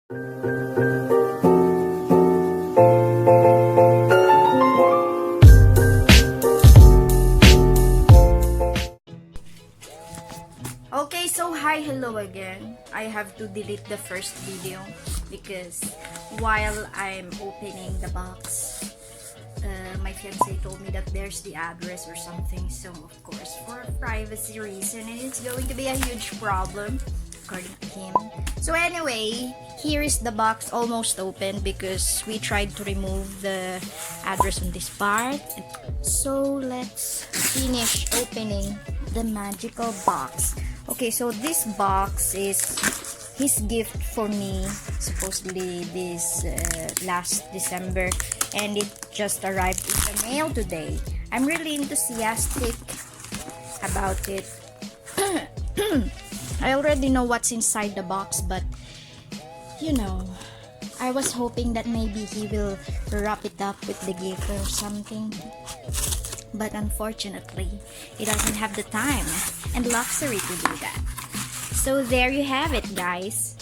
Okay, so hi, hello again. I have to delete the first video because while I'm opening the box, my fiance told me that there's the address or something. So of course, for privacy reason, and it's going to be a huge problem according to him. So anyway, here is the box almost open because we tried to remove the address on this part. So let's finish opening the magical box. Okay, so this box is his gift for me, supposedly this last December, and it just arrived in the mail today. I'm really enthusiastic about it. I already know what's inside the box, but you know, I was hoping that maybe he will wrap it up with the gift or something. But unfortunately, he doesn't have the time and luxury to do that. So there you have it, guys.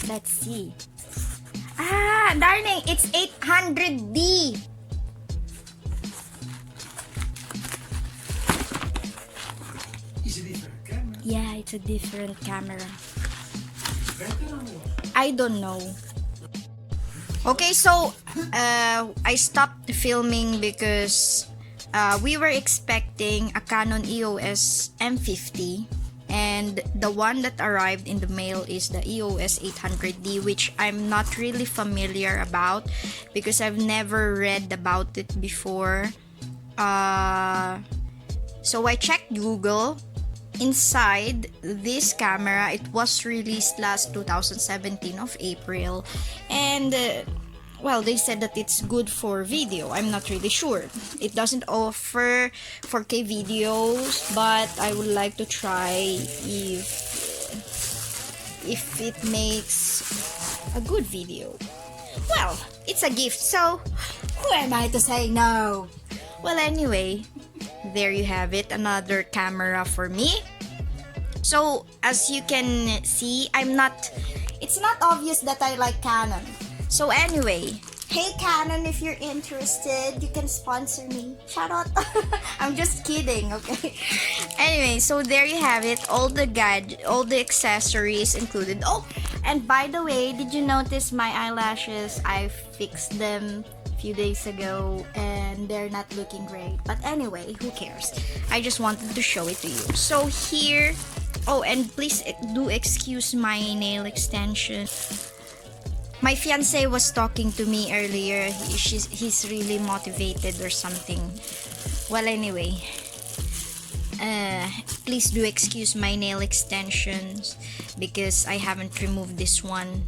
Let's see. Ah, darling, it's 800D. Is it a different camera? Yeah, it's a different camera. Better or what? I don't know. Okay, so I stopped filming because we were expecting a Canon EOS M50, and the one that arrived in the mail is the EOS 800D, which I'm not really familiar about because I've never read about it before. So I checked Google. Inside this camera, it was released last 2017 of April, and well, they said that it's good for video. I'm not really sure. It doesn't offer 4K videos, but I would like to try if it makes a good video. Well, it's a gift, so who am I to say no? Well, anyway, there you have it, another camera for me. So as you can see, it's not obvious that I like Canon. So anyway, hey Canon, if you're interested, you can sponsor me. Shout out. I'm just kidding, okay? Anyway, so there you have it, all the accessories included. Oh, and by the way, did you notice my eyelashes? I fixed them few days ago and they're not looking great, but anyway, who cares? I just wanted to show it to you. So here, oh, and please do excuse my nail extension. My fiance was talking to me earlier. He's really motivated or something. Well, anyway, please do excuse my nail extensions because I haven't removed this one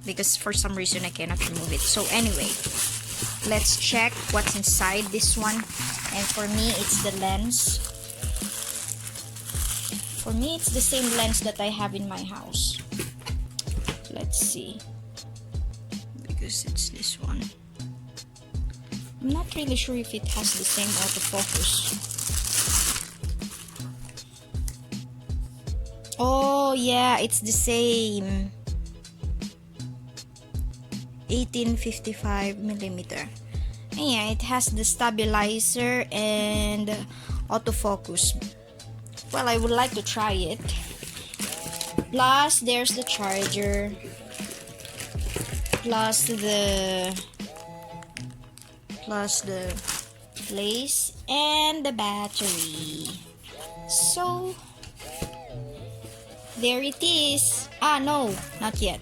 because for some reason I cannot remove it. So anyway, let's check what's inside this one. And for me, it's the lens. For me, it's the same lens that I have in my house. Let's see. Because it's this one. I'm not really sure if it has the same autofocus. Oh, yeah, it's the same. 1855mm. Yeah, it has the stabilizer and autofocus. Well, I would like to try it. Plus, there's the charger. Plus the place and the battery. So, there it is. Ah, no, not yet.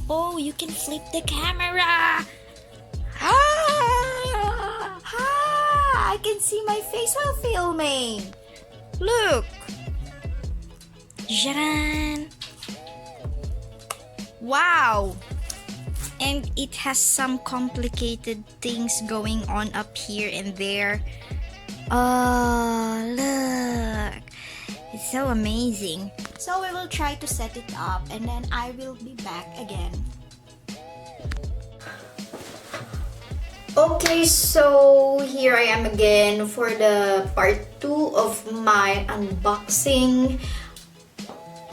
Oh, you can flip the camera. I can see my face while filming. Look. Jaran. Wow. And it has some complicated things going on up here and there. Oh, look. It's so amazing. So we will try to set it up and then I will be back again. Okay, so here I am again for the part 2 of my unboxing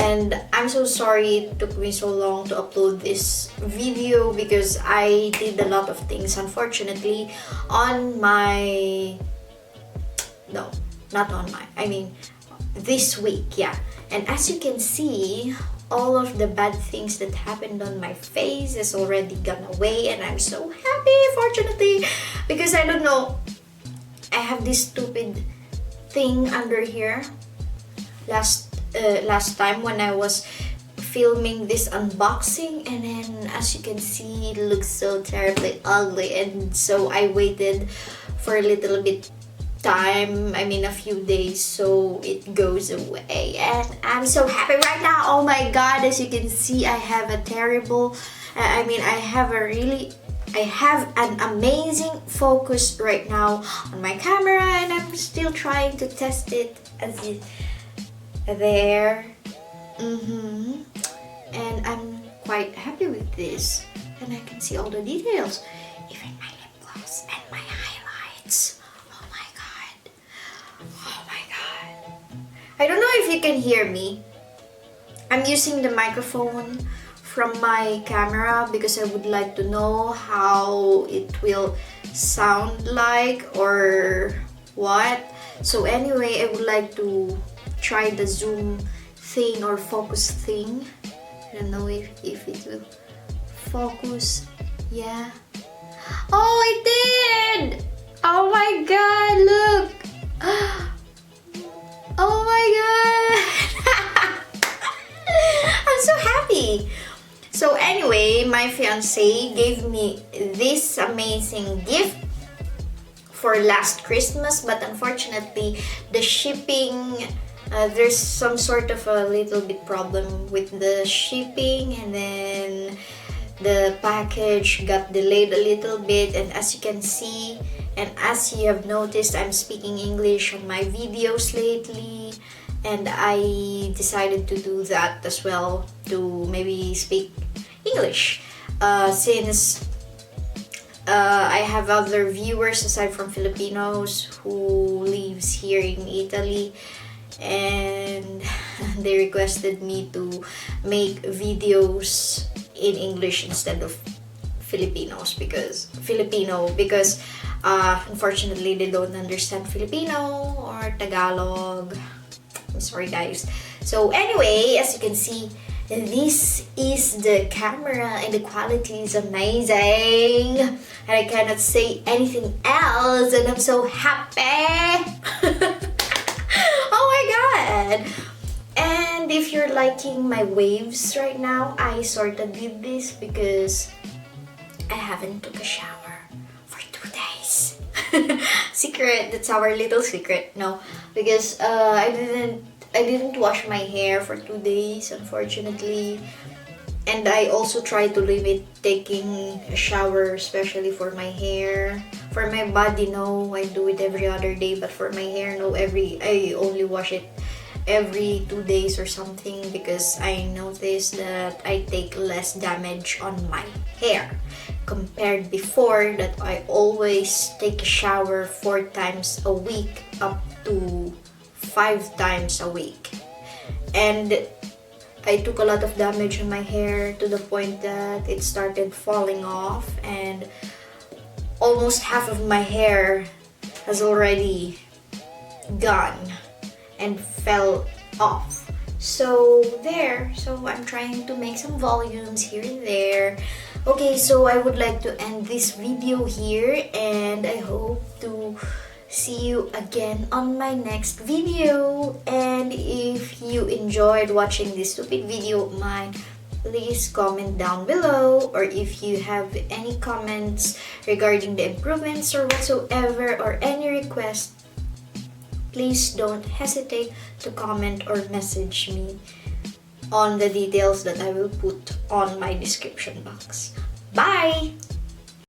And I'm so sorry it took me so long to upload this video because I did a lot of things, unfortunately, on my... No, not on my... I mean, this week, yeah. And as you can see, all of the bad things that happened on my face is already gone away, and I'm so happy, fortunately, because I don't know, I have this stupid thing under here. Last time when I was filming this unboxing, and then as you can see, it looks so terribly ugly, and so I waited for a little bit time, I mean a few days, so it goes away, and I'm so happy right now. Oh my god, as you can see, I have a terrible, I have an amazing focus right now on my camera, and I'm still trying to test it as it there. And I'm quite happy with this, and I can see all the details, even my lip gloss and my highlights. Oh my god. I don't know if you can hear me. I'm using the microphone from my camera because I would like to know how it will sound like or what. So anyway, I would like to try the zoom thing or focus thing. I don't know if it will focus. Yeah. Oh, it did! Oh my god, look! Oh my god! I'm so happy! So anyway, my fiance gave me this amazing gift for last Christmas, but unfortunately the shipping, there's some sort of a little bit problem with the shipping, and then the package got delayed a little bit. And as you can see, and as you have noticed, I'm speaking English on my videos lately, and I decided to do that as well, to maybe speak English, since I have other viewers aside from Filipinos who lives here in Italy, and they requested me to make videos in English instead of Filipino because unfortunately they don't understand Filipino or Tagalog. I'm sorry guys. So anyway, as you can see, this is the camera and the quality is amazing, and I cannot say anything else, and I'm so happy. Oh my god. And if you're liking my waves right now, I sort of did this because I haven't took a shower for 2 days. Secret, that's our little secret. No, because I didn't wash my hair for 2 days, unfortunately. And I also try to limit taking a shower, especially for my hair. For my body, no, I do it every other day, but for my hair, no, I only wash it every 2 days or something, because I noticed that I take less damage on my hair compared before that I always take a shower 4 times a week up to 5 times a week. And I took a lot of damage on my hair to the point that it started falling off, and almost half of my hair has already gone and fell off. So I'm trying to make some volumes here and there. Okay, so I would like to end this video here, and I hope to see you again on my next video. And if you enjoyed watching this stupid video of mine, please comment down below, or if you have any comments regarding the improvements or whatsoever, or any request, please don't hesitate to comment or message me on the details that I will put on my description box. Bye!